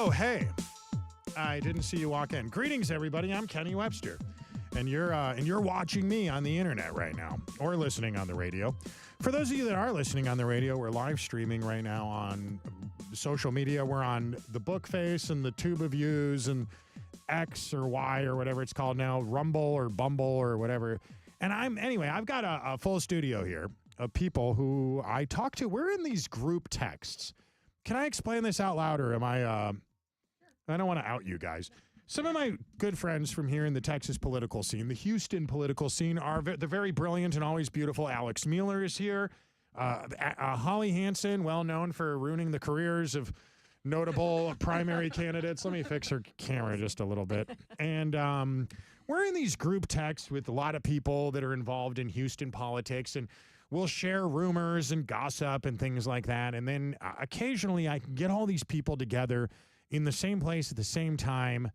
Oh, hey. I didn't see you walk in. Greetings, everybody. I'm Kenny Webster, and you're watching me on the internet right now, or listening on the radio. For those of you that are listening on the radio, we're live streaming right now on social media. We're on the Bookface and the Tube of Views and X or Y or whatever it's called now, Rumble or Bumble or whatever. And I've got a full studio here of people who I talk to. We're in these group texts. Can I explain this out loud, or am I don't want to out you guys. Some of my good friends from here in the Texas political scene, the Houston political scene, are the very brilliant and always beautiful Alex Mueller is here. Holly Hansen, well known for ruining the careers of notable primary candidates. Let me fix her camera just a little bit. And we're in these group texts with a lot of people that are involved in Houston politics, and we'll share rumors and gossip and things like that. And then occasionally I can get all these people together in the same place at the same time,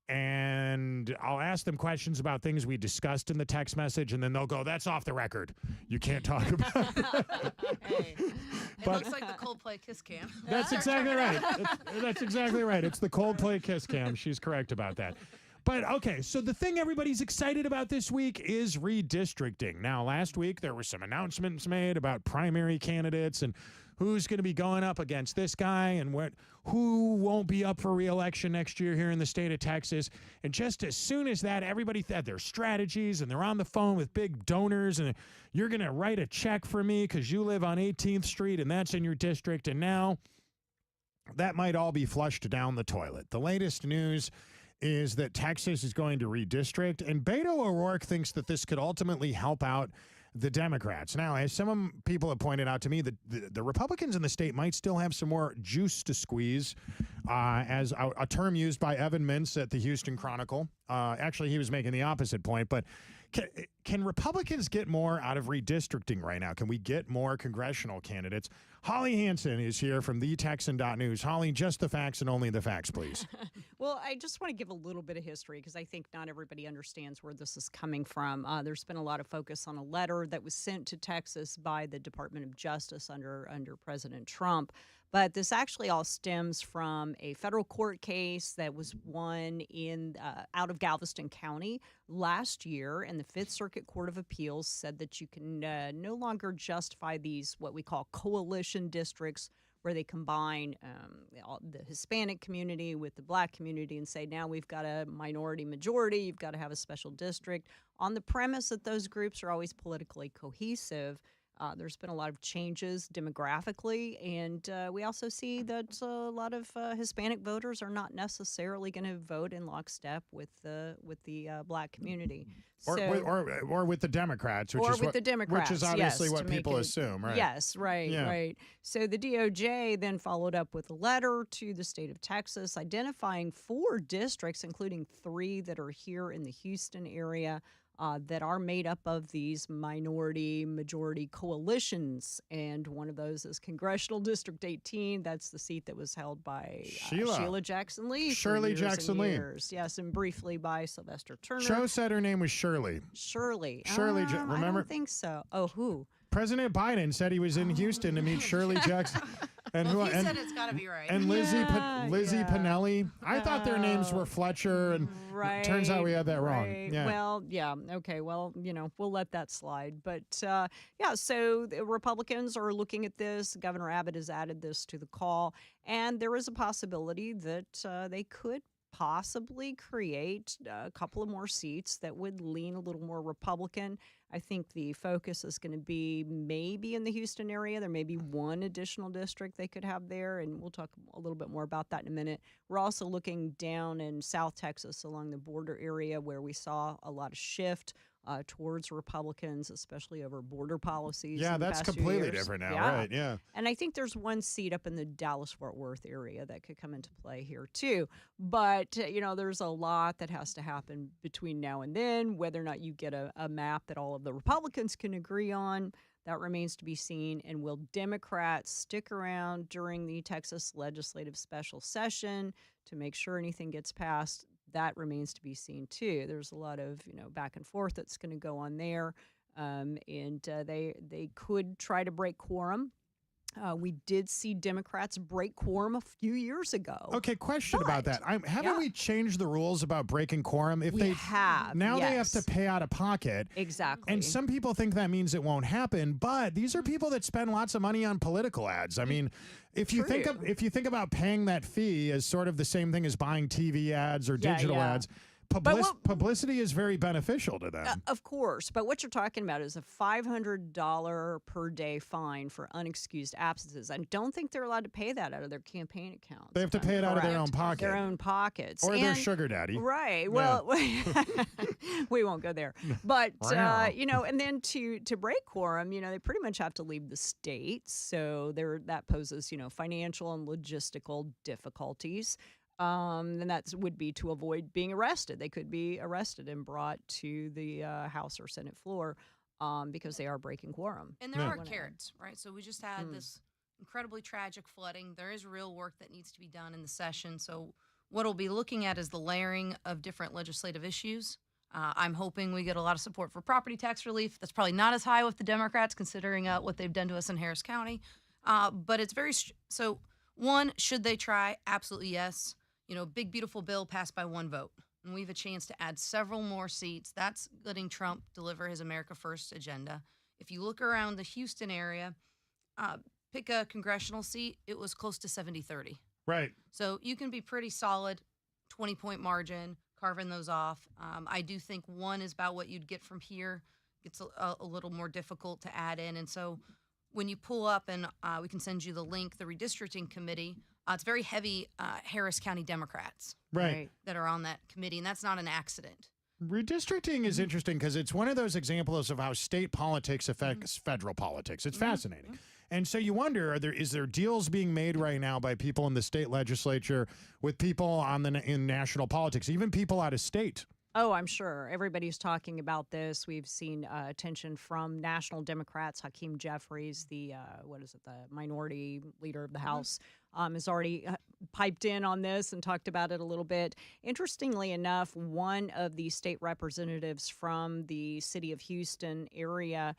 and I'll ask them questions about things we discussed in the text message, and then they'll go, "That's off the record. You can't talk about it." Hey, it looks like the Coldplay kiss cam. That's exactly right. That's exactly right. It's the Coldplay kiss cam. She's correct about that. But, okay, so the thing everybody's excited about this week is redistricting. Now, last week there were some announcements made about primary candidates and who's going to be going up against this guy and who won't be up for re-election next year here in the state of Texas. And just as soon as that, everybody had their strategies, and they're on the phone with big donors, and you're going to write a check for me because you live on 18th Street and that's in your district. And now that might all be flushed down the toilet. The latest news is that Texas is going to redistrict, and Beto O'Rourke thinks that this could ultimately help out the Democrats. Now, as some people have pointed out to me, the Republicans in the state might still have some more juice to squeeze, as a term used by Evan Mintz at the Houston Chronicle. Actually, he was making the opposite point, but can Republicans get more out of redistricting right now? Can we get more congressional candidates? Holly Hansen is here from thetexan.news. Holly, just the facts and only the facts, please. Well, I just want to give a little bit of history because I think not everybody understands where this is coming from. There's been a lot of focus on a letter that was sent to Texas by the Department of Justice under President Trump. But this actually all stems from a federal court case that was won out of Galveston County last year, and the Fifth Circuit Court of Appeals said that you can no longer justify these what we call coalition districts, where they combine the Hispanic community with the black community and say, now we've got a minority majority, you've got to have a special district, on the premise that those groups are always politically cohesive. There's been a lot of changes demographically, and we also see that a lot of Hispanic voters are not necessarily going to vote in lockstep with the black community. Or with the Democrats, which is obviously what people assume, right? Yes, right, yeah. Right. So the DOJ then followed up with a letter to the state of Texas identifying 4 districts, including 3 that are here in the Houston area, that are made up of these minority-majority coalitions. And one of those is Congressional District 18. That's the seat that was held by Sheila Jackson Lee. Shirley Jackson Lee. Yes, and briefly by Sylvester Turner. Cho said her name was Shirley. Shirley. Remember? I don't think so. Oh, who? President Biden said he was in Houston to meet Shirley Jackson. And he said it's got to be right. And Lizzie Pinelli. I thought their names were Fletcher, and turns out we had that wrong. Yeah. Well, yeah. Okay. Well, we'll let that slide. But so the Republicans are looking at this. Governor Abbott has added this to the call, and there is a possibility that they could possibly create a couple of more seats that would lean a little more Republican. I think the focus is going to be maybe in the Houston area. There may be one additional district they could have there, and we'll talk a little bit more about that in a minute. We're also looking down in South Texas along the border area where we saw a lot of shift towards Republicans, especially over border policies. Yeah, that's completely different now, right? Yeah. And I think there's one seat up in the Dallas-Fort Worth area that could come into play here, too. But, there's a lot that has to happen between now and then. Whether or not you get a map that all of the Republicans can agree on, that remains to be seen. And will Democrats stick around during the Texas legislative special session to make sure anything gets passed? That remains to be seen, too. There's a lot of, back and forth that's going to go on there. And they could try to break quorum We did see Democrats break quorum a few years ago. Okay, question about that. Haven't we changed the rules about breaking quorum? If We have. Now they have yes. to pay out of pocket. Exactly. And some people think that means it won't happen, but these are people that spend lots of money on political ads. I mean, if you think about paying that fee as sort of the same thing as buying TV ads or digital ads, publicity is very beneficial to them. Of course. But what you're talking about is a $500 per day fine for unexcused absences. I don't think they're allowed to pay that out of their campaign accounts. They have to pay it out of their own pocket. Their own pockets. Or their sugar daddy. Right. Well, we won't go there. But, and then to break quorum, they pretty much have to leave the state. So that poses, financial and logistical difficulties. And that would be to avoid being arrested. They could be arrested and brought to the House or Senate floor because they are breaking quorum. And there are carrots, right? So we just had this incredibly tragic flooding. There is real work that needs to be done in the session. So what we'll be looking at is the layering of different legislative issues. I'm hoping we get a lot of support for property tax relief. That's probably not as high with the Democrats considering what they've done to us in Harris County. But it's so one, should they try? Absolutely yes. Big, beautiful bill passed by one vote. And we have a chance to add several more seats. That's letting Trump deliver his America First agenda. If you look around the Houston area, pick a congressional seat, it was close to 70-30. Right. So you can be pretty solid, 20-point margin, carving those off. I do think one is about what you'd get from here. It's a little more difficult to add in. And so when you pull up, and we can send you the link, the redistricting committee, it's very heavy Harris County Democrats that are on that committee, and that's not an accident. Redistricting is interesting because it's one of those examples of how state politics affects federal politics. It's fascinating. And so you wonder, is there deals being made right now by people in the state legislature with people in national politics, even people out of state? Oh, I'm sure. Everybody's talking about this. We've seen attention from national Democrats. Hakeem Jeffries, the minority leader of the House, has already piped in on this and talked about it a little bit. Interestingly enough, one of the state representatives from the city of Houston area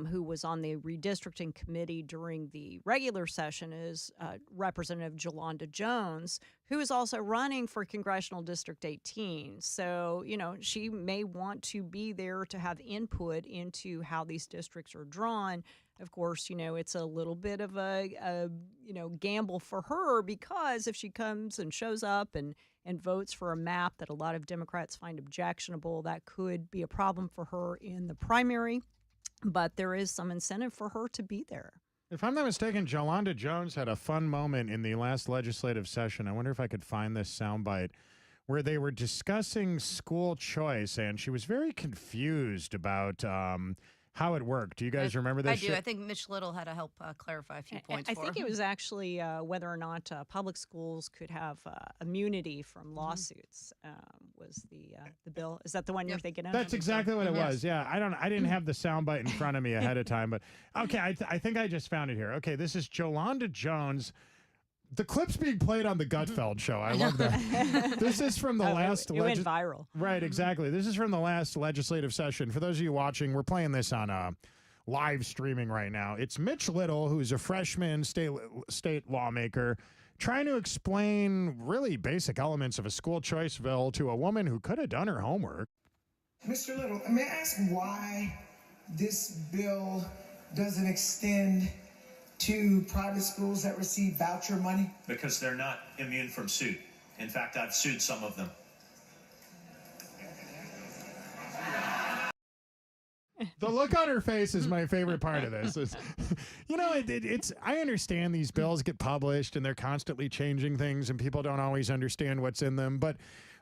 who was on the redistricting committee during the regular session is Representative Yolanda Jones, who is also running for Congressional District 18. So, she may want to be there to have input into how these districts are drawn. Of course, it's a little bit of a gamble for her because if she comes and shows up and votes for a map that a lot of Democrats find objectionable, that could be a problem for her in the primary. But there is some incentive for her to be there. If I'm not mistaken, Yolanda Jones had a fun moment in the last legislative session. I wonder if I could find this soundbite where they were discussing school choice, and she was very confused about how it worked. Do you guys remember this? I do. I think Mitch Little had to help clarify a few points I think it was actually whether or not public schools could have immunity from lawsuits was the bill. Is that the one you're thinking of? That's exactly what it was. Yeah, I didn't have the soundbite in front of me ahead of time, but okay, I think I just found it here. Okay, this is Yolanda Jones. The clip's being played on the Gutfeld show. I love that. This is from the last... It went viral. Right, exactly. This is from the last legislative session. For those of you watching, we're playing this on live streaming right now. It's Mitch Little, who's a freshman state lawmaker, trying to explain really basic elements of a school choice bill to a woman who could have done her homework. Mr. Little, may I ask why this bill doesn't extend to private schools that receive voucher money? Because they're not immune from suit. In fact, I've sued some of them. The look on her face is my favorite part of this. It's I understand these bills get published and they're constantly changing things and people don't always understand what's in them, but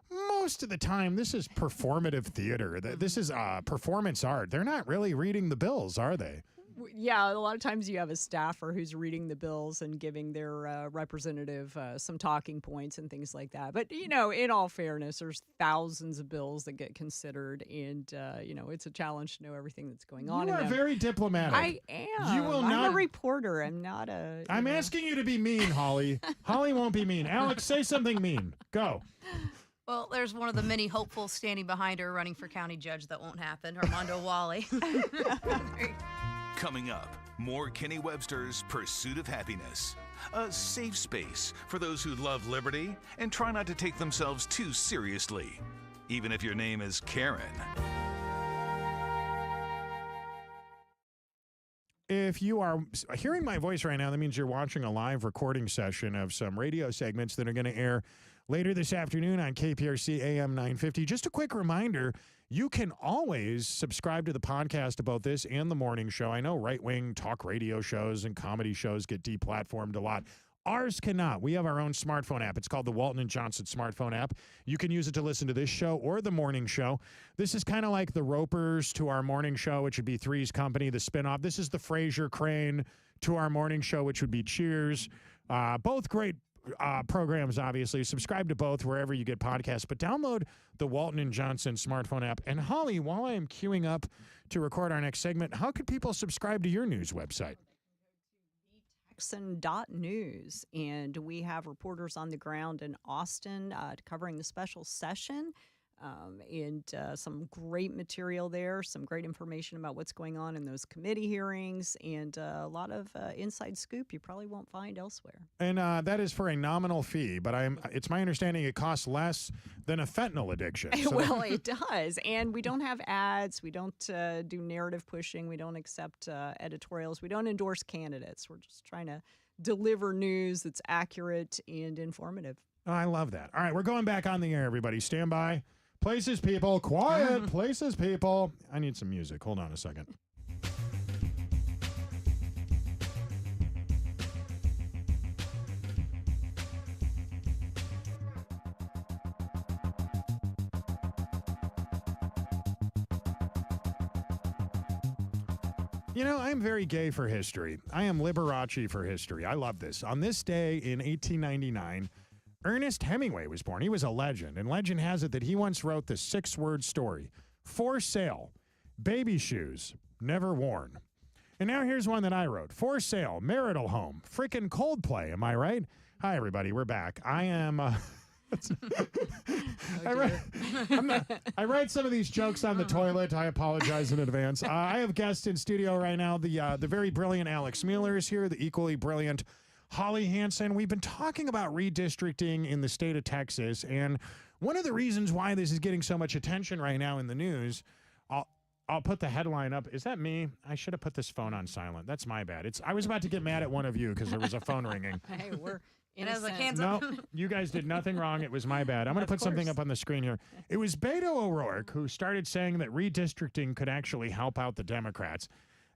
most of the time this is performative theater. This is performance art. They're not really reading the bills, are they? Yeah, a lot of times you have a staffer who's reading the bills and giving their representative some talking points and things like that. But, in all fairness, there's thousands of bills that get considered. And, it's a challenge to know everything that's going on. You are very diplomatic. I am. I'm a reporter. I'm not a... I'm asking you to be mean, Holly. Holly won't be mean. Alex, say something mean. Go. Well, there's one of the many hopefuls standing behind her running for county judge. That won't happen. Armando Wally. Coming up, more Kenny Webster's Pursuit of Happiness. A safe space for those who love liberty and try not to take themselves too seriously, even if your name is Karen. If you are hearing my voice right now, that means you're watching a live recording session of some radio segments that are going to air later this afternoon on KPRC AM 950. Just a quick reminder, you can always subscribe to the podcast about this and the morning show. I know right-wing talk radio shows and comedy shows get deplatformed a lot. Ours cannot. We have our own smartphone app. It's called the Walton & Johnson smartphone app. You can use it to listen to this show or the morning show. This is kind of like the Ropers to our morning show, which would be Three's Company, the spinoff. This is the Frasier Crane to our morning show, which would be Cheers. Both great programs, obviously. Subscribe to both wherever you get podcasts, but download the Walton & Johnson smartphone app. And Holly, while I am queuing up to record our next segment, how could people subscribe to your news website? News, and we have reporters on the ground in Austin covering the special session, and some great material there, some great information about what's going on in those committee hearings, and a lot of inside scoop you probably won't find elsewhere. And that is for a nominal fee, but it's my understanding it costs less than a fentanyl addiction. So well, it does, and we don't have ads, we don't do narrative pushing, we don't accept editorials, we don't endorse candidates. We're just trying to deliver news that's accurate and informative. Oh, I love that. All right, we're going back on the air, everybody. Stand by. Places, people. Quiet. Places, people. I need some music. Hold on a second. You know, I'm very gay for history. I am Liberace for history. I love this. On this day in 1899, Ernest Hemingway was born. He was a legend, and legend has it that he once wrote the 6-word story, For Sale, Baby Shoes, Never Worn. And now here's one that I wrote, For Sale, Marital Home, frickin' Coldplay, am I right? Hi, everybody, we're back. I am... I write some of these jokes on the toilet. I apologize in advance. I have guests in studio right now. The very brilliant Alex Mueller is here, the equally brilliant Holly Hansen. We've been talking about redistricting in the state of Texas, and one of the reasons why this is getting so much attention right now in the news, I'll put the headline up. Is that me? I should have put this phone on silent. That's my bad. I was about to get mad at one of you because there was a phone ringing. Hey, we're And I was like, innocent. hands up. No, you guys did nothing wrong. It was my bad. I'm going to put something up on the screen here. It was Beto O'Rourke who started saying that redistricting could actually help out the Democrats.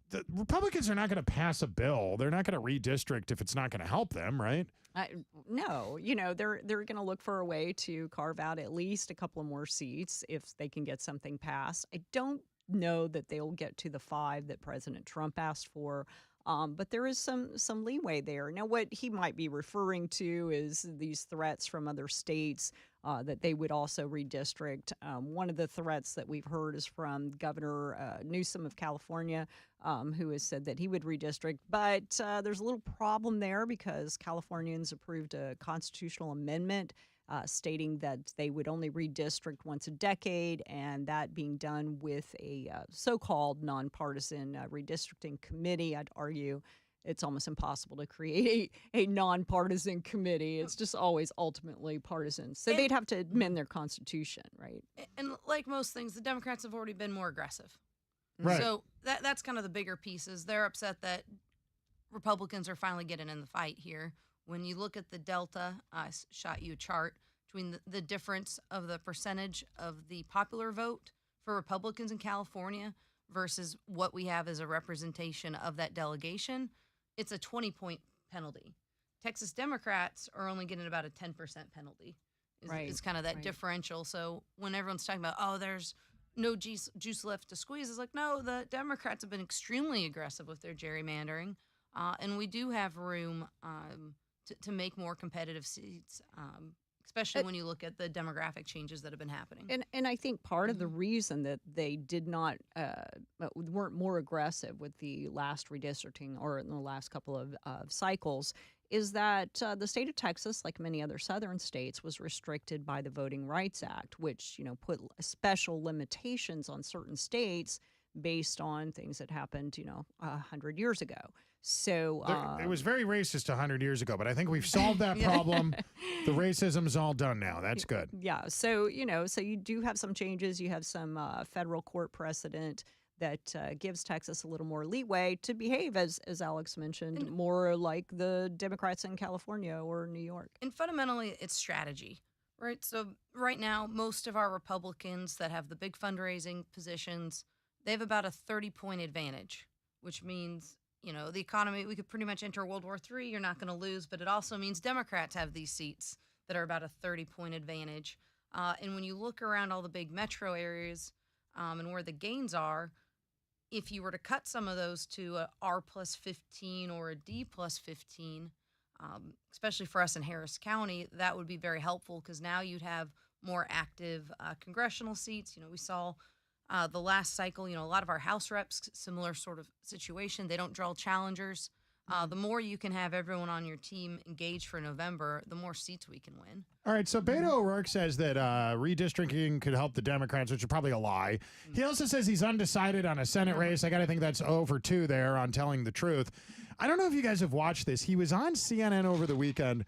The Republicans are not going to pass a bill. They're not going to redistrict if it's not going to help them, right? No, you know, they're going to look for a way to carve out at least a couple of more seats if they can get something passed. I don't know that they'll get to the 5 that President Trump asked for. But there is some leeway there. Now, what he might be referring to is these threats from other states that they would also redistrict. One of the threats that we've heard is from Governor Newsom of California, who has said that he would redistrict. But there's a little problem there because Californians approved a constitutional amendment stating that they would only redistrict once a decade, and that being done with a so-called nonpartisan redistricting committee. I'd argue it's almost impossible to create a nonpartisan committee. It's just always ultimately partisan. So they'd have to amend their constitution, right? And like most things, the Democrats have already been more aggressive. Right. So that's kind of the bigger pieces. They're upset that Republicans are finally getting in the fight here. When you look at the Delta, I shot you a chart between the difference of the percentage of the popular vote for Republicans in California versus what we have as a representation of that delegation. It's a 20-point penalty. Texas Democrats are only getting about a 10% penalty. It's kind of that differential. So when everyone's talking about, oh, there's no juice left to squeeze, it's like, no, the Democrats have been extremely aggressive with their gerrymandering. And we do have room to make more competitive seats, especially when you look at the demographic changes that have been happening. And I think part of the reason that they did not weren't more aggressive with the last redistricting or in the last couple of cycles is that the state of Texas, like many other southern states, was restricted by the Voting Rights Act, which put special limitations on certain states based on things that happened, 100 years ago. So It was very racist 100 years ago, but I think we've solved that problem. The racism's all done now. That's good. yeah. So so you do have some changes. You have some federal court precedent that gives Texas a little more leeway to behave, as Alex mentioned, more like the Democrats in California or New York. And fundamentally, it's strategy, right? So right now, most of our Republicans that have the big fundraising positions, they have about a 30-point advantage, which means, the economy, we could pretty much enter World War III. You're not going to lose, but it also means Democrats have these seats that are about a 30-point advantage. And when you look around all the big metro areas and where the gains are, if you were to cut some of those to a R plus 15 or a D plus 15, especially for us in Harris County, that would be very helpful because now you'd have more active congressional seats. We saw the last cycle, a lot of our House reps, similar sort of situation. They don't draw challengers. The more you can have everyone on your team engaged for November, the more seats we can win. All right, so Beto O'Rourke says that redistricting could help the Democrats, which is probably a lie. He also says he's undecided on a Senate race. I got to think that's 0 for 2 there on telling the truth. I don't know if you guys have watched this. He was on CNN over the weekend.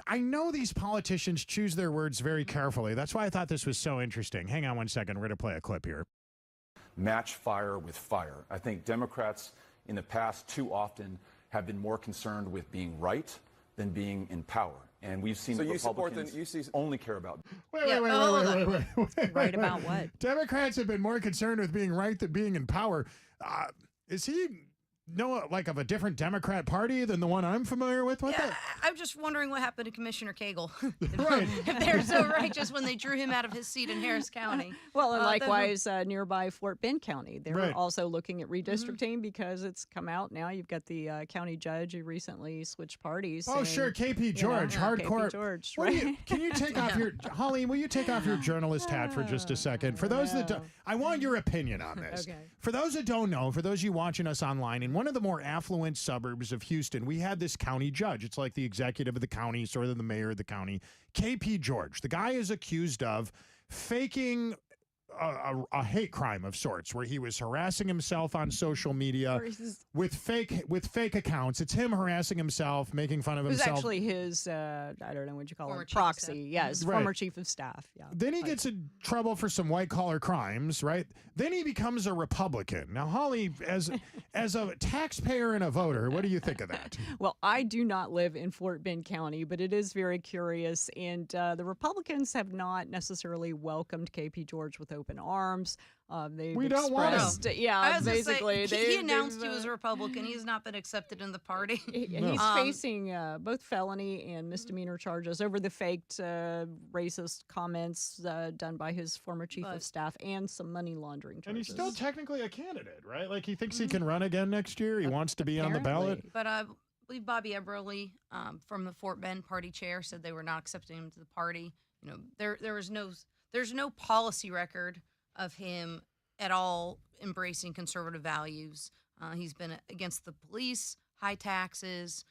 I know these politicians choose their words very carefully. That's why I thought this was so interesting. Hang on one second. We're going to play a clip here. Match fire with fire. I think Democrats in the past too often have been more concerned with being right than being in power. And we've seen the Republicans only care about... Wait. Right about what? Democrats have been more concerned with being right than being in power. Is he... of a different Democrat party than the one I'm familiar with? I'm just wondering what happened to Commissioner Cagle. Right. If they're so righteous when they drew him out of his seat in Harris County. Well, and likewise, nearby Fort Bend County. They're Right. also looking at redistricting because it's come out now. You've got the county judge who recently switched parties. Oh, sure, KP George, hardcore. KP George, What do you- can you take off your... Holly, will you take off your journalist hat for just a second? For those that don't... I want your opinion on this. Okay. For those that don't know, for those of you watching us online, in one of the more affluent suburbs of Houston, we had this county judge. It's like the executive of the county, sort of the mayor of the county, KP George. The guy is accused of faking a hate crime of sorts, where he was harassing himself on social media with fake accounts. It's him harassing himself, making fun of It was himself. actually his, I don't know what you call Former him, chief of proxy. staff. Yes, Right. former chief of staff. Yeah. Then he gets in trouble for some white-collar crimes, right? Then he becomes a Republican. Now, Holly, as a taxpayer and a voter, what do you think of that? Well, I do not live in Fort Bend County, but it is very curious. And the Republicans have not necessarily welcomed KP George with open arms. They've We don't want him. expressed, I yeah, was gonna say, basically. he announced he was a Republican. He's not been accepted in the party. He's facing both felony and misdemeanor charges over the faked racist comments done by his former chief of staff and some money laundering charges. And he's still technically a candidate, right? Like, he thinks he can run again next year. He wants to be on the ballot. But I believe Bobby Eberle from the Fort Bend party chair said they were not accepting him to the party. There's no policy record of him at all embracing conservative values. He's been against the police, high taxes,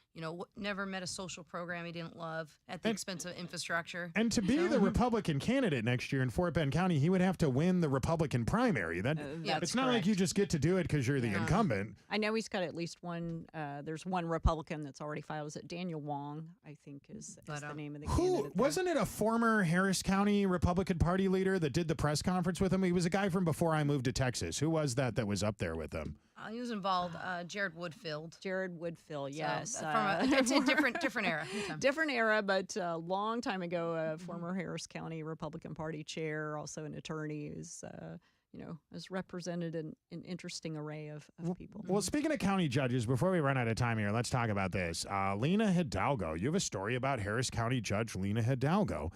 never met a social program he didn't love at the expense of infrastructure. And to be the Republican candidate next year in Fort Bend County, he would have to win the Republican primary. It's not like you just get to do it because you're the incumbent. I know he's got at least one. There's one Republican that's already filed. Is it Daniel Wong? I think is the name of the candidate. Wasn't it a former Harris County Republican Party leader that did the press conference with him? He was a guy from before I moved to Texas. Who was that was up there with him? He was involved. Jared Woodfield. Jared Woodfield, yes. It's a different era. Different era, but a long time ago, a former Harris County Republican Party chair, also an attorney, who's has represented an interesting array of people. Well, speaking of county judges, before we run out of time here, let's talk about this. Lena Hidalgo. You have a story about Harris County Judge Lena Hidalgo.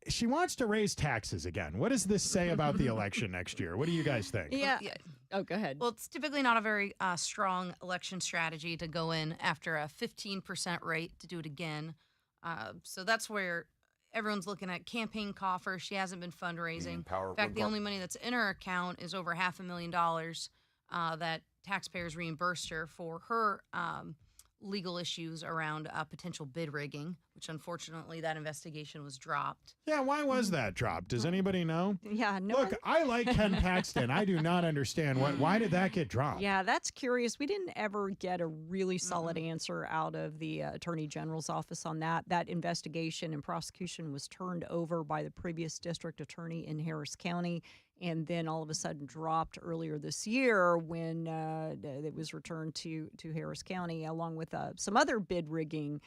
She wants to raise taxes again. What does this say about the election next year? What do you guys think? Yeah. Oh, go ahead. Well, it's typically not a very strong election strategy to go in after a 15% rate to do it again. So that's where everyone's looking at campaign coffers. She hasn't been fundraising. In fact, the only money that's in her account is over $500,000 that taxpayers reimbursed her for her legal issues around potential bid rigging, which unfortunately that investigation was dropped. Yeah, why was that dropped? Does anybody know? Yeah, no. Look, I like Ken Paxton. I do not understand why did that get dropped? Yeah, that's curious. We didn't ever get a really solid answer out of the Attorney General's office on that. That investigation and prosecution was turned over by the previous district attorney in Harris County, and then all of a sudden dropped earlier this year when it was returned to Harris County, along with some other bid rigging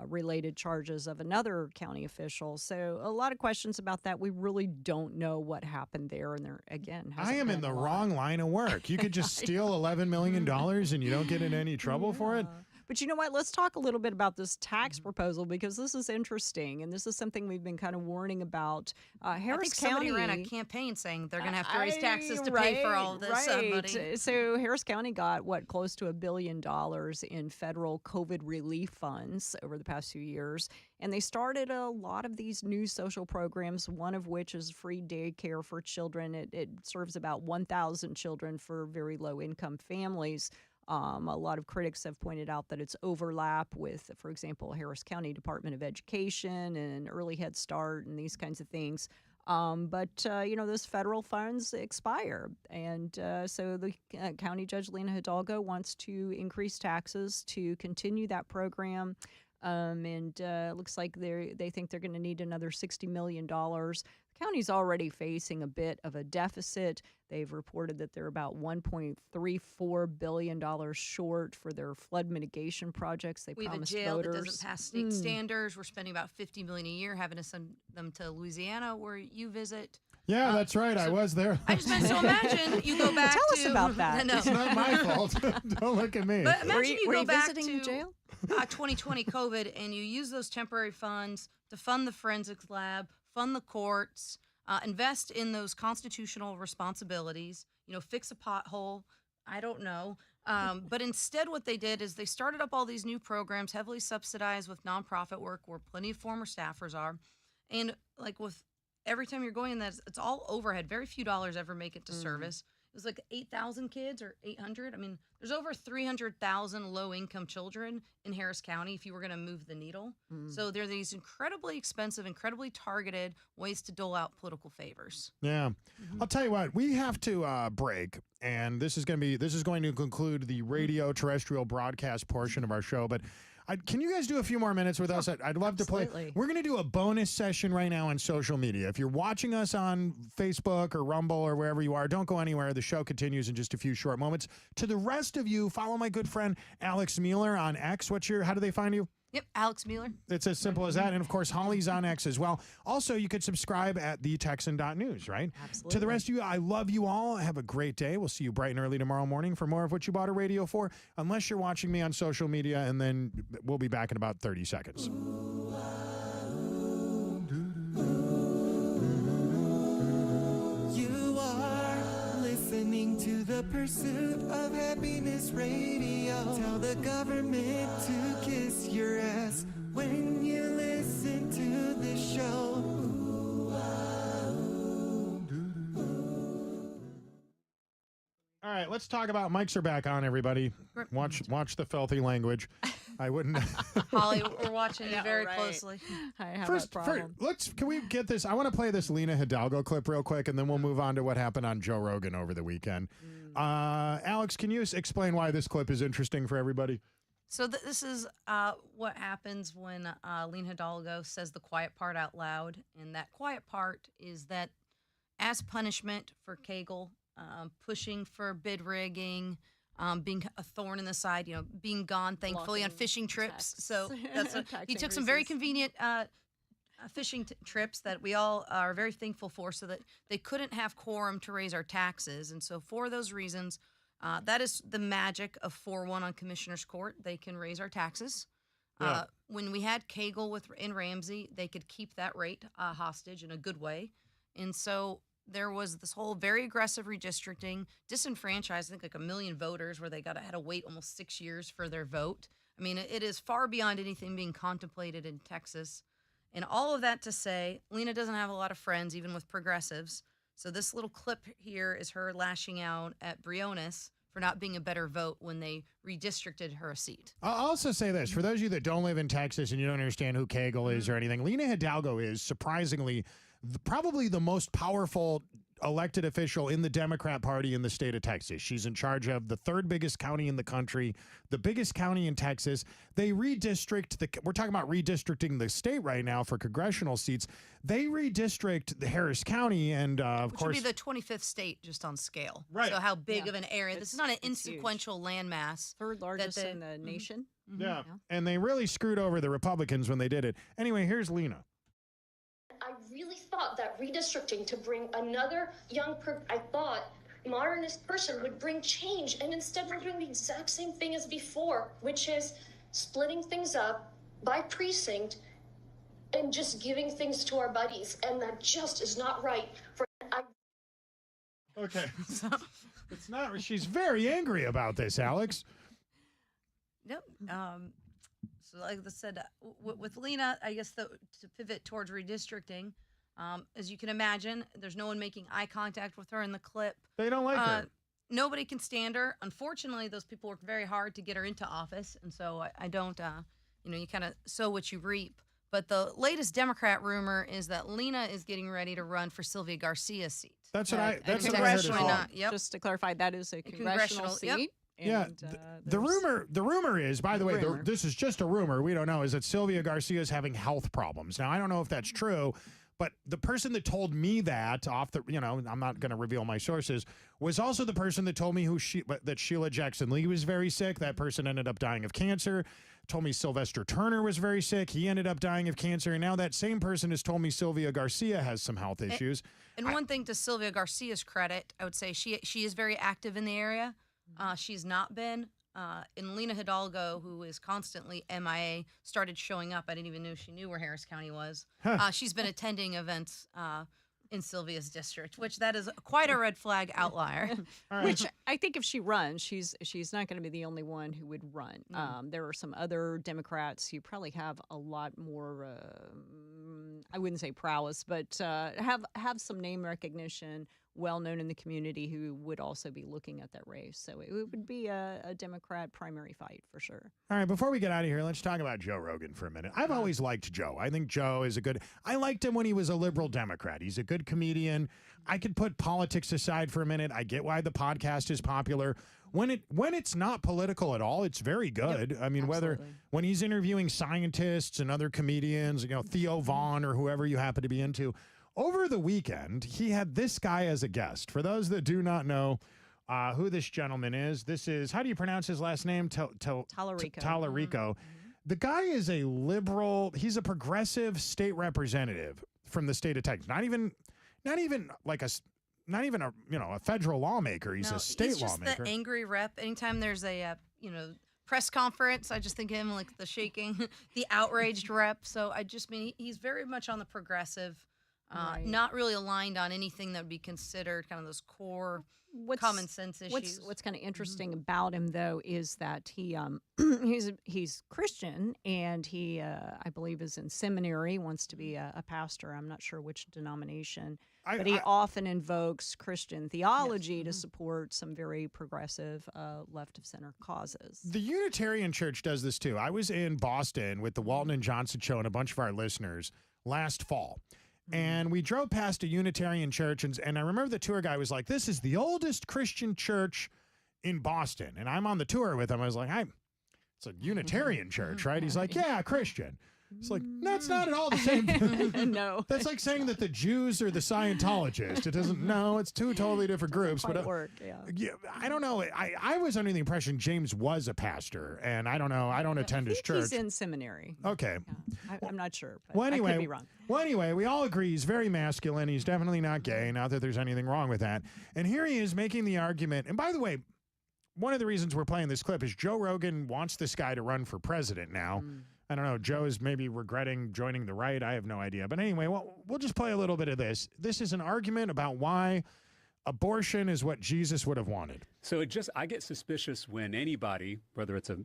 related charges of another county official. So a lot of questions about that. We really don't know what happened there. And there, again, I am in the wrong line of work. You could just steal $11 million and you don't get in any trouble for it. But you know what? Let's talk a little bit about this tax proposal, because this is interesting, and this is something we've been kind of warning about. Harris County somebody ran a campaign saying they're going to have to raise taxes to pay for all of this money. So Harris County got close to $1 billion in federal COVID relief funds over the past few years, and they started a lot of these new social programs. One of which is free daycare for children. It serves about 1,000 children for very low income families. A lot of critics have pointed out that it's overlap with, for example, Harris County Department of Education and Early Head Start and these kinds of things. But those federal funds expire. And so the County Judge Lena Hidalgo wants to increase taxes to continue that program. And it looks like they think they're going to need another $60 million. The county's already facing a bit of a deficit. They've reported that they're about $1.34 billion short for their flood mitigation projects. We have a jail that doesn't pass state standards. We're spending about $50 million a year having to send them to Louisiana, where you visit. Yeah, that's right. I was there. I just meant, so imagine you go back Tell us about that. No. It's not my fault. Don't look at me. But imagine you go back visiting to jail? 2020 COVID, and you use those temporary funds to fund the forensics lab, fund the courts, invest in those constitutional responsibilities, fix a pothole. I don't know. But instead what they did is they started up all these new programs, heavily subsidized with nonprofit work where plenty of former staffers are. And like with every time you're going in, it's all overhead. Very few dollars ever make it to service. It was like 8,000 kids or 800. I mean, there's over 300,000 low-income children in Harris County if you were going to move the needle. So there are these incredibly expensive, incredibly targeted ways to dole out political favors. Yeah. I'll tell you what, we have to break, and this is going to conclude the radio terrestrial broadcast portion of our show, but can you guys do a few more minutes with us? I'd love to play. We're going to do a bonus session right now on social media. If you're watching us on Facebook or Rumble or wherever you are, don't go anywhere. The show continues in just a few short moments. To the rest of you, follow my good friend Alex Mueller on X. How do they find you? Yep, Alex Mueller. It's as simple as that. And, of course, Holly's on X as well. Also, you could subscribe at thetexan.news, right? Absolutely. To the rest of you, I love you all. Have a great day. We'll see you bright and early tomorrow morning for more of What You Bought a Radio For, unless you're watching me on social media, and then we'll be back in about 30 seconds. You are listening to the Pursuit of Happiness Radio. Tell the government to kiss your ass when you listen to the show. All right, let's talk about mics are back on, everybody. Watch the filthy language. I wouldn't. Holly, we're watching you very closely. I have First, that problem. can we get this? I want to play this Lena Hidalgo clip real quick, and then we'll move on to what happened on Joe Rogan over the weekend. Alex, can you explain why this clip is interesting for everybody? So this is what happens when Lena Hidalgo says the quiet part out loud. And that quiet part is that as punishment for Cagle, pushing for bid rigging, being a thorn in the side, being gone, thankfully, on fishing trips. So he took some very convenient fishing trips that we all are very thankful for, so that they couldn't have quorum to raise our taxes. And so for those reasons, that is the magic of 4-1 on Commissioner's Court. They can raise our taxes. Yeah. When we had Cagle in Ramsey, they could keep that rate hostage in a good way. And so there was this whole very aggressive redistricting, disenfranchised, I think, like 1 million voters, where they had to wait almost 6 years for their vote. I mean, it is far beyond anything being contemplated in Texas. And all of that to say, Lena doesn't have a lot of friends, even with progressives. So this little clip here is her lashing out at Briones for not being a better vote when they redistricted her a seat. I'll also say this, for those of you that don't live in Texas and you don't understand who Cagle is or anything, Lena Hidalgo is surprisingly probably the most powerful elected official in the Democrat Party in the state of Texas. She's in charge of the third biggest county in the country, the biggest county in Texas. They redistrict we're talking about redistricting the state right now for congressional seats. They redistrict the Harris County, and of course, would be the 25th state just on scale. Right. So how big of an area? This is not an insequential huge. landmass. Third largest in the nation. Yeah. And they really screwed over the Republicans when they did it. Anyway, here's Lena. I really thought that redistricting to bring another I thought modernist person would bring change, and instead we're doing the exact same thing as before, which is splitting things up by precinct and just giving things to our buddies, and that just is not right. Okay. It's not. She's very angry about this, Alex. Nope. So like I said, with Lena, I guess to pivot towards redistricting, as you can imagine, there's no one making eye contact with her in the clip. They don't like her. Nobody can stand her. Unfortunately, those people work very hard to get her into office. And so I don't, you kind of sow what you reap. But the latest Democrat rumor is that Lena is getting ready to run for Sylvia Garcia's seat. That's what I heard as Congressional. well. Yep. Just to clarify, that is a congressional seat. Yep. And, the rumor is, by the way, this is just a rumor, we don't know, is that Sylvia Garcia is having health problems. Now, I don't know if that's true, but the person that told me that I'm not going to reveal my sources, was also the person that told me that Sheila Jackson Lee was very sick. That person ended up dying of cancer. Told me Sylvester Turner was very sick. He ended up dying of cancer. And now that same person has told me Sylvia Garcia has some health issues. And one thing to Sylvia Garcia's credit, I would say she is very active in the area. She's not been. And Lena Hidalgo, who is constantly MIA, started showing up. I didn't even know she knew where Harris County was. She's been attending events in Sylvia's district, which that is quite a red flag outlier. Which I think if she runs, she's not going to be the only one who would run. There are some other Democrats who probably have a lot more, I wouldn't say prowess, but have some name recognition, well known in the community, who would also be looking at that race. So it would be a Democrat primary fight for sure. All right, before we get out of here, let's talk about Joe Rogan for a minute. I've always liked Joe. I think Joe is I liked him when he was a liberal Democrat. He's a good comedian. I could put politics aside for a minute. I get why the podcast is popular. When it's not political at all, it's very good. Yep, I mean, absolutely. when he's interviewing scientists and other comedians, Theo Vaughn or whoever you happen to be into. Over the weekend, he had this guy as a guest. For those that do not know who this gentleman is, this is, how do you pronounce his last name? Tallarico. Tallarico. The guy is a liberal, he's a progressive state representative from the state of Texas. Not even a federal lawmaker. He's a state lawmaker. He's just the angry rep. Anytime there's a press conference, I just think of him like the shaking, the outraged rep. So I just mean he's very much on the progressive. Right. Not really aligned on anything that would be considered kind of those core common sense issues. What's kind of interesting about him, though, is that he he's Christian, and he I believe is in seminary, wants to be a pastor. I'm not sure which denomination, but he often invokes Christian theology to support some very progressive left of center causes. The Unitarian Church does this too. I was in Boston with the Walton and Johnson show and a bunch of our listeners last fall. And we drove past a Unitarian church, and I remember the tour guy was like, "This is the oldest Christian church in Boston." And I'm on the tour with him. I was like, "It's a Unitarian church, right?" He's like, "Yeah, Christian." It's like, that's not at all the same. No. That's like saying that the Jews are the Scientologists. It doesn't, no, it's two totally different groups. But yeah, I don't know. I was under the impression James was a pastor, and I don't know. I don't attend his church. He's in seminary. Okay. Yeah. I'm not sure, but well, anyway, I could be wrong. Well, anyway, we all agree he's very masculine. He's definitely not gay, not that there's anything wrong with that. And here he is making the argument. And by the way, one of the reasons we're playing this clip is Joe Rogan wants this guy to run for president now. I don't know. Joe is maybe regretting joining the right. I have no idea. But anyway, we'll just play a little bit of this. This is an argument about why abortion is what Jesus would have wanted. So I get suspicious when anybody, whether it's a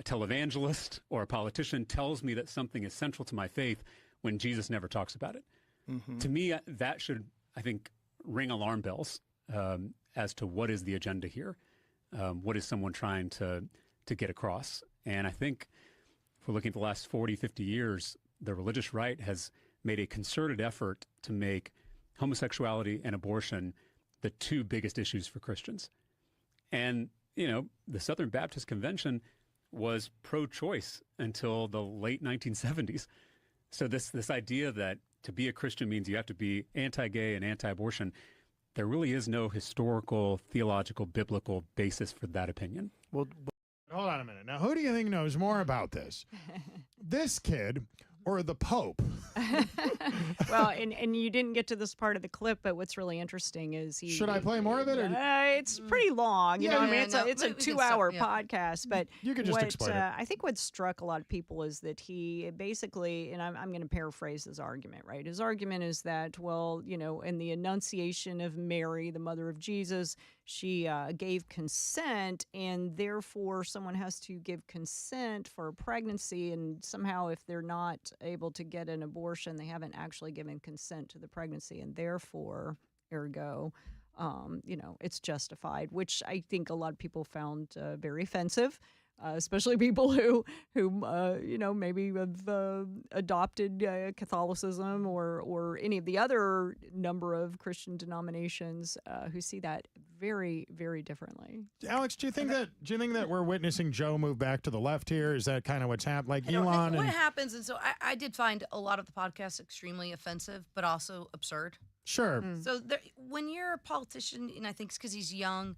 televangelist or a politician, tells me that something is central to my faith when Jesus never talks about it. Mm-hmm. To me, that should, I think, ring alarm bells as to what is the agenda here. What is someone trying to get across? And I think if we're looking at the last 40, 50 years, the religious right has made a concerted effort to make homosexuality and abortion the two biggest issues for Christians. And, the Southern Baptist Convention was pro-choice until the late 1970s. So this idea that to be a Christian means you have to be anti-gay and anti-abortion, there really is no historical, theological, biblical basis for that opinion. Well, hold on a minute. Now, who do you think knows more about this? This kid or the Pope? Well, and you didn't get to this part of the clip, but what's really interesting is Should I play more of it? Or? It's pretty long. Yeah, It's a 2-hour podcast. But you can just explain it. I think what struck a lot of people is that he basically, and I'm going to paraphrase his argument, right? His argument is that, well, in the Annunciation of Mary, the mother of Jesus, she gave consent, and therefore someone has to give consent for a pregnancy, and somehow if they're not able to get an abortion, they haven't actually given consent to the pregnancy, and therefore, ergo, it's justified, which I think a lot of people found very offensive. Especially people who maybe have adopted Catholicism or any of the other number of Christian denominations who see that very, very differently. Alex, do you think that we're witnessing Joe move back to the left here? Is that kind of what's happened? Like Elon? What happens? And so I did find a lot of the podcasts extremely offensive, but also absurd. Sure. So when you're a politician, and I think it's because he's young.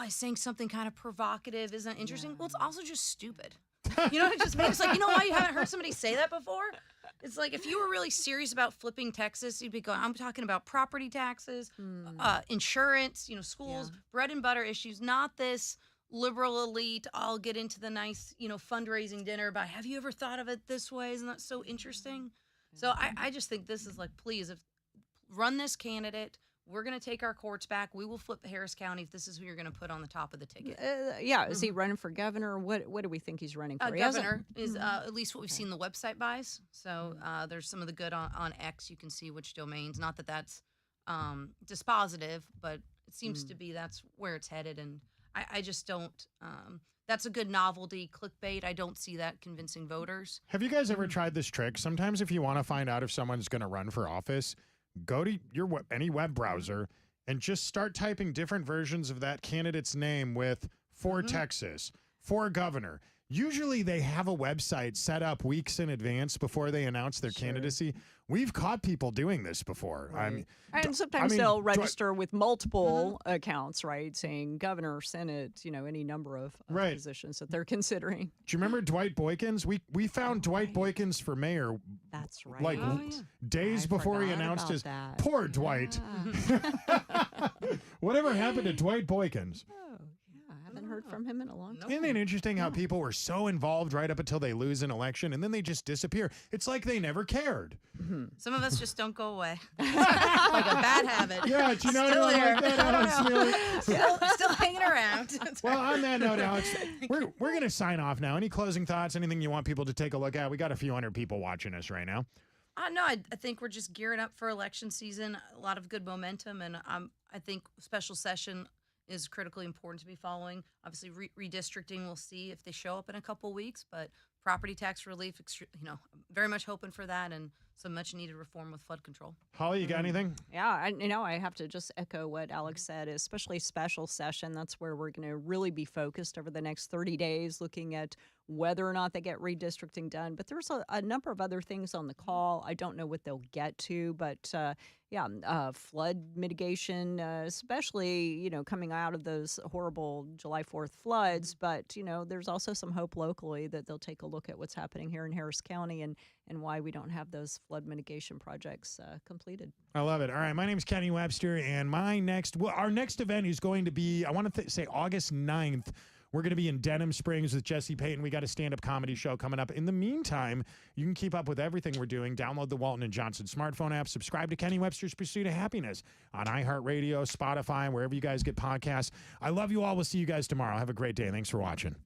He's saying something kind of provocative. Isn't that interesting? Yeah. Well, it's also just stupid. It just makes like, why you haven't heard somebody say that before? It's like if you were really serious about flipping Texas, you'd be going, I'm talking about property taxes, insurance, schools, bread and butter issues, not this liberal elite. I'll get into the nice, fundraising dinner about, have you ever thought of it this way? Isn't that so interesting? So I just think this is like, please, run this candidate. We're going to take our courts back. We will flip Harris County if this is who you're going to put on the top of the ticket. Is he running for governor? What do we think he's running for? Governor is at least what we've seen the website buys. So there's some of the good on X. You can see which domains. Not that that's dispositive, but it seems to be that's where it's headed. And I just don't. That's a good novelty clickbait. I don't see that convincing voters. Have you guys ever tried this trick? Sometimes if you want to find out if someone's going to run for office, go to any web browser and just start typing different versions of that candidate's name with for Texas, for governor. Usually they have a website set up weeks in advance before they announce their candidacy. We've caught people doing this before. Right. And sometimes they'll register with multiple accounts, right, saying governor, senate, any number of positions that they're considering. Do you remember Dwight Boykins? We found Dwight Boykins for mayor. That's right. Like days before he announced his. Poor Dwight. Whatever happened to Dwight Boykins? Heard from him in a long time. Isn't it interesting how people were so involved right up until they lose an election and then they just disappear? It's like they never cared. Some of us just don't go away. Like a bad habit. Yeah, do you know anyone like that, Alex? Still hanging around. Well, on that note, Alex, we're going to sign off now. Any closing thoughts? Anything you want people to take a look at? We got a few hundred people watching us right now. No, I think we're just gearing up for election season. A lot of good momentum, and I think special session is critically important to be following. Obviously, redistricting, we'll see if they show up in a couple weeks, but property tax relief, very much hoping for that, and some much needed reform with flood control. Holly, you got anything? Yeah, I have to just echo what Alex said, especially special session. That's where we're going to really be focused over the next 30 days, looking at whether or not they get redistricting done. But there's a number of other things on the call. I don't know what they'll get to, but flood mitigation, especially, coming out of those horrible July 4th floods. But, there's also some hope locally that they'll take a look at what's happening here in Harris County and why we don't have those flood mitigation projects completed. I love it. All right, my name's Kenny Webster, and our next event is going to be, I want to say August 9th. We're going to be in Denham Springs with Jesse Payton. We got a stand-up comedy show coming up. In the meantime, you can keep up with everything we're doing. Download the Walton & Johnson smartphone app. Subscribe to Kenny Webster's Pursuit of Happiness on iHeartRadio, Spotify, wherever you guys get podcasts. I love you all. We'll see you guys tomorrow. Have a great day. Thanks for watching.